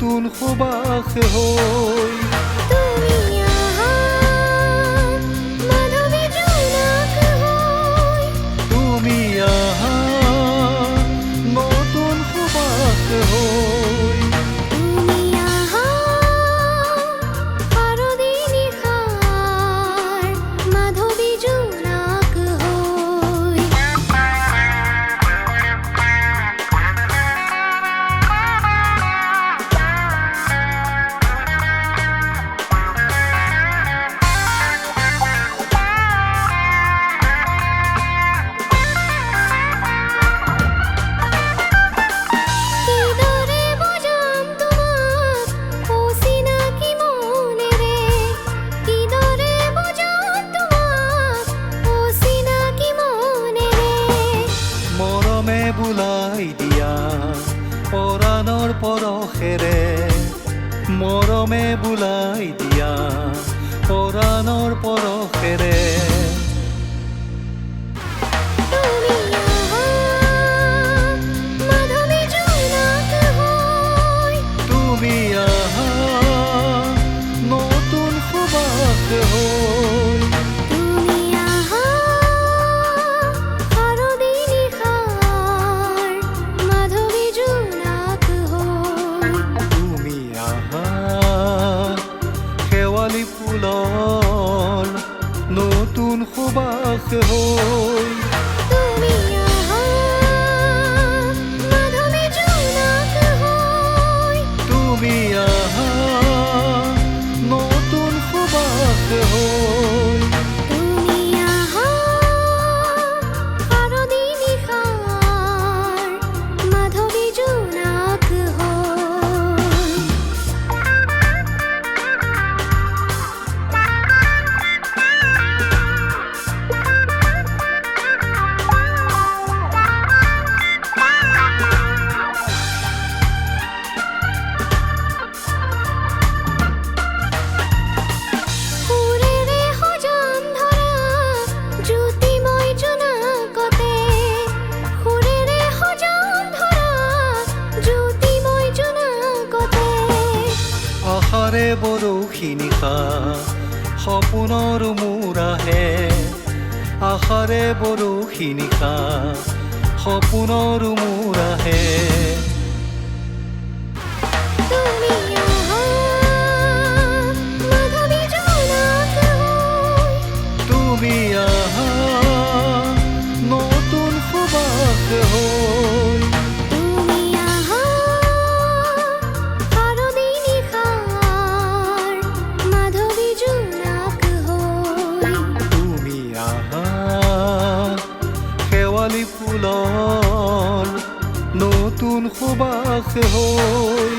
নতুন সুবাস হৈ তুমি আহা মাধৱী জোনাক হৈ তুমি আহা নতুন সুবাস হৈ তুমি আহা শাৰদী নিশাৰ মাধৱী জোনাক হৈ কিদৰে বুজাম তোমাক অচিনাকি মনেৰে কিদৰে বুজাম তোমাক অচিনাকি মনেৰে মৰমে বুলাই দিয়া পৰাণৰ পৰশেৰে মৰমে বুলাই দিয়া পৰাণৰ পৰশেৰে তুমি আহা মাধৱী জোনাক হৈ তুমি আহা নতুন সুবাস হৈ তুমি আহা শাৰদী নিশাৰ মাধৱী জোনাক হৈ তুমি আহা শেৱালি ফুলৰ নতুন সুবাস হৈ তুমি আহা মাধৱী জোনাক হৈ তুমি আহা নতুন সুবাস হৈ তুমি আহা শাৰদী নিশাৰ মাধৱী জোনাক হৈ সুৰেৰে সজাম ধৰা জ্যোতিময় জোনাকতে সুৰেৰে সজাম ধৰা জ্যোতিময় জোনাকতে আশাৰে বৰষি নিশা সপোনৰ মোৰ আহে আশাৰে বৰষি নিশা সপোনৰ মোৰ আহে তুমি আহা মাধৱী জোনাক হৈ তুমি আহা নতুন সুবাস হৈ তুমি আহা শাৰদী নিশাৰ মাধৱী জোনাক হৈ তুমি আহা শেৱালি ফুলৰ নতুন সুবাস হৈ